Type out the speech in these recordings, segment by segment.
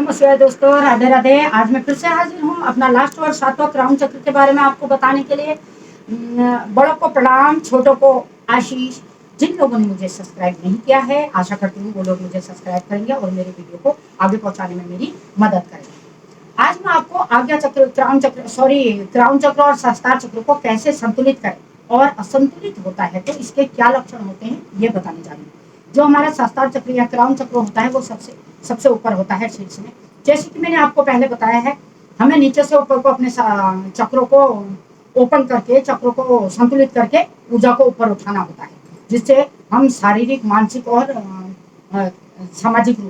नमस्कार दोस्तों, राधे राधे। आज मैं फिर से हाजिर हूँ अपना लास्ट और सातवां क्राउन चक्र के बारे में आपको बताने के लिए। बड़ों को प्रणाम, छोटों को आशीष। जिन लोगों ने मुझे सब्सक्राइब नहीं किया है, आशा करती हूँ वो लोग मुझे सब्सक्राइब करेंगे और मेरे वीडियो को आगे पहुंचाने में मेरी मदद करेंगे। आज मैं आपको आज्ञा चक्र, क्राउन चक्र और सहस्त्रार चक्र को कैसे संतुलित करें और असंतुलित होता है तो इसके क्या लक्षण होते हैं ये बताने जा रही हूँ। जो हमारा सहस्त्रार चक्र या क्राउन चक्र होता है वो सबसे सबसे ऊपर होता है शीर्ष में। जैसे कि मैंने आपको पहले बताया है, हमें नीचे से ऊपर को अपने चक्रों को ओपन करके, चक्रों को संतुलित करके ऊर्जा को ऊपर उठाना होता है, जिससे हम शारीरिक, मानसिक और सामाजिक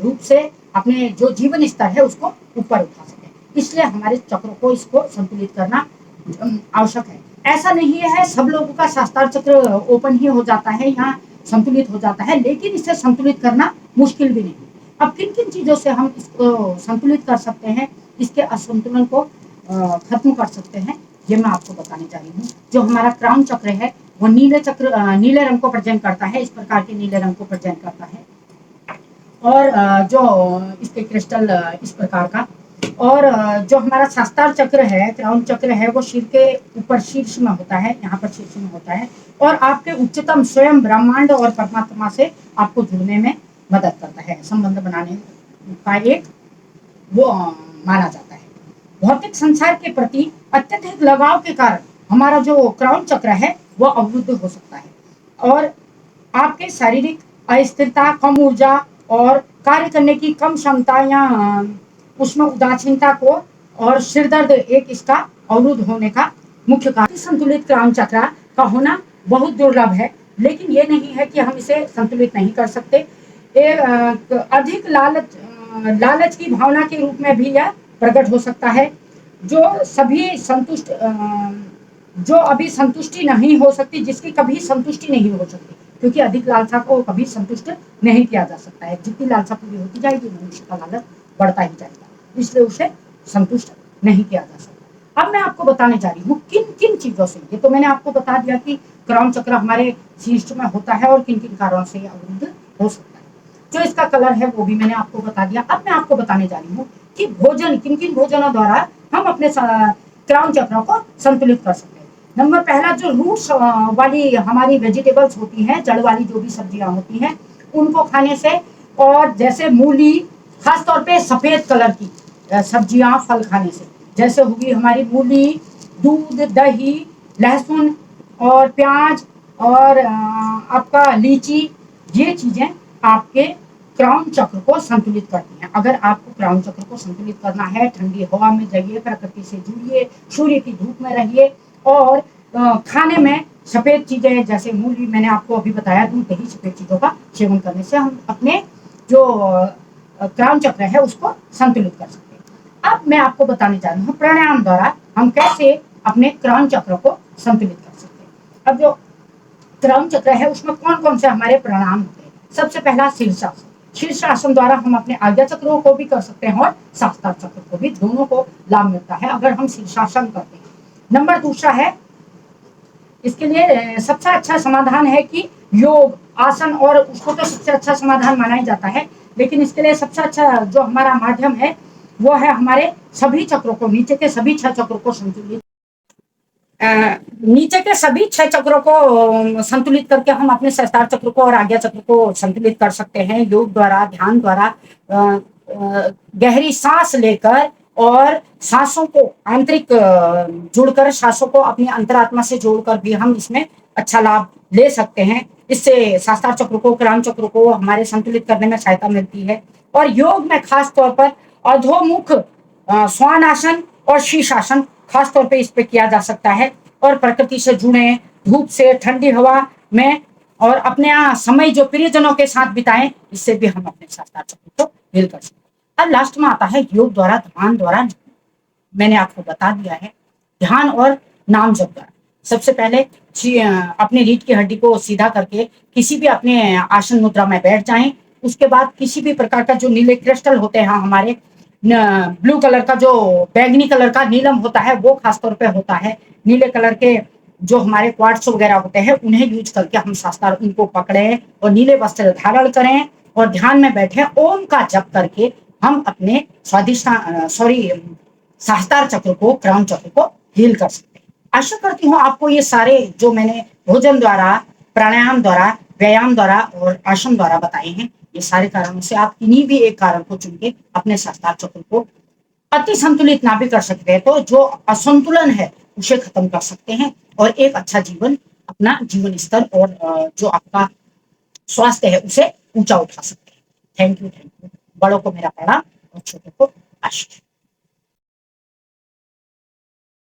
रूप से अपने जो जीवन स्तर है उसको ऊपर उठा सके। इसलिए हमारे चक्रों को इसको संतुलित करना आवश्यक है। ऐसा नहीं है सब लोगों का सहस्त्रार चक्र ओपन ही हो जाता है, यहाँ संतुलित हो जाता है, लेकिन इसे संतुलित करना मुश्किल भी नहीं। अब किन किन चीजों से हम इसको संतुलित कर सकते हैं, इसके असंतुलन को खत्म कर सकते हैं, ये मैं आपको बताने जा रही हूँ। जो हमारा क्राउन चक्र है वो नीले रंग को प्रेजेंट करता है, इस प्रकार के नीले रंग को प्रेजेंट करता है। और जो इसके क्रिस्टल इस प्रकार का। और जो हमारा सहस्त्रार चक्र है, क्राउन चक्र है, वो सिर के ऊपर शीर्ष में होता है, यहाँ पर शीर्ष में होता है और आपके उच्चतम स्वयं ब्रह्मांड और परमात्मा से आपको जुड़ने में मदद करता है, संबंध बनाने का एक वो माना जाता है। भौतिक संसार के प्रति अत्यधिक लगाव के कारण हमारा जो क्राउन चक्र है वो अवरुद्ध हो सकता है और आपके शारीरिक अस्थिरता, कम ऊर्जा और कार्य करने की कम क्षमता या उसमें उदासीनता को और सिर दर्द एक इसका अवरुद्ध होने का मुख्य कारण। संतुलित क्राउन चक्र का होना बहुत दुर्लभ है, लेकिन ये नहीं है कि हम इसे संतुलित नहीं कर सकते। अधिक लालच की भावना के रूप में भी यह प्रकट हो सकता है, जो अभी संतुष्टि नहीं हो सकती, जिसकी कभी संतुष्टि नहीं हो सकती, क्योंकि अधिक लालसा को कभी संतुष्ट नहीं किया जा सकता है। जितनी लालसा पूरी होती जाएगी मनुष्य का लालच बढ़ता ही जाएगा, इसलिए उसे संतुष्ट नहीं किया जा सकता। अब मैं आपको बताने जा रही हूँ किन किन चीजों से। ये तो मैंने आपको बता दिया कि क्राउन चक्र हमारे शीर्ष में होता है और किन किन कारणों से अवरुद्ध हो सकता है। जो इसका कलर है वो भी मैंने आपको बता दिया। अब मैं आपको बताने जा रही हूँ कि भोजन, किन किन भोजनों द्वारा हम अपने क्राउन चक्र को संतुलित कर सकते हैं। नंबर पहला, जो रूट्स वाली हमारी वेजिटेबल्स होती हैं, जड़ वाली जो भी सब्जियां होती हैं, उनको खाने से, और जैसे मूली, खासतौर पे सफेद कलर की सब्जियां, फल खाने से, जैसे होगी हमारी मूली, दूध, दही, लहसुन और प्याज और आपका लीची, ये चीजें आपके क्राउन चक्र को संतुलित करती हैं। अगर आपको क्राउन चक्र को संतुलित करना है, ठंडी हवा में जाइए, प्रकृति से जुड़िए, सूर्य की धूप में रहिए और खाने में सफेद चीजें जैसे मूली, मैंने आपको अभी बताया, दूध, दही, सफेद चीजों का सेवन करने से हम अपने जो क्राउन चक्र है उसको संतुलित कर सकते हैं। अब मैं आपको बताने जा रही हूँ प्राणायाम द्वारा हम कैसे अपने क्राउन चक्र को संतुलित कर सकते हैं। अब जो क्राउन चक्र है उसमें कौन कौन से हमारे प्राणायाम होते हैं। सबसे पहला शीर्षासन। शीर्षासन द्वारा हम अपने आज्ञा चक्रों को भी कर सकते हैं और सहस्त्रार चक्र को भी, दोनों को लाभ मिलता है अगर हम शीर्षासन करते हैं। नंबर दूसरा है, इसके लिए सबसे अच्छा समाधान है कि योग आसन, और उसको तो सबसे अच्छा समाधान माना ही जाता है, लेकिन इसके लिए सबसे अच्छा जो हमारा माध्यम है वो है हमारे सभी चक्रों को, नीचे के सभी 6 चक्रों को संतुलित, नीचे के सभी 6 चक्रों को संतुलित करके हम अपने सहस्त्रार चक्र को और आज्ञा चक्र को संतुलित कर सकते हैं। योग द्वारा, ध्यान द्वारा, गहरी सांस लेकर और सांसों को आंतरिक जुड़कर, सांसों को अपनी अंतरात्मा से जोड़कर भी हम इसमें अच्छा लाभ ले सकते हैं। इससे सहस्त्रार चक्र को, क्राउन चक्र को हमारे संतुलित करने में सहायता मिलती है। और योग में खास तौर पर अधोमुख श्वान आसन और शीर्षासन खास तौर पे इस पे किया जा सकता है। और प्रकृति से जुड़े, धूप से, ठंडी हवा में, और अपने समय जो प्रियजनों के साथ बिताएं, इससे भी हम अपने सहस्त्रार चक्र को हेल कर सकते हैं। अब लास्ट में आता है योग द्वारा, ध्यान द्वारा। मैंने आपको बता दिया है ध्यान और नाम जप द्वारा। सबसे पहले अपनी रीढ़ की हड्डी को सीधा करके किसी भी अपने आसन मुद्रा में बैठ जाएं। उसके बाद किसी भी प्रकार का जो नीले क्रिस्टल होते हैं हमारे, ब्लू कलर का, जो बैंगनी कलर का नीलम होता है वो खासतौर पे होता है, नीले कलर के जो हमारे क्वार्ट्स वगैरह होते हैं उन्हें यूज करके हम शास्त्र उनको पकड़े और नीले वस्त्र धारण करें और ध्यान में बैठे, ओम का जप करके हम अपने सहस्त्रार चक्र को, क्राउन चक्र को हील कर सकते हैं। आशा करती हूँ आपको ये सारे जो मैंने भोजन द्वारा, प्राणायाम द्वारा, व्यायाम द्वारा और आसन द्वारा बताए हैं, ये सारे कारणों से आप किन्हीं भी एक कारण को चुन के अपने सहस्त्रार चक्र को अति संतुलित ना भी कर सकते हैं, तो जो असंतुलन है उसे खत्म कर सकते हैं और एक अच्छा जीवन, अपना जीवन स्तर और जो आपका स्वास्थ्य है उसे ऊंचा उठा सकते हैं। Thank you, thank you. बड़ों को मेरा प्रणाम और छोटों को आशीष।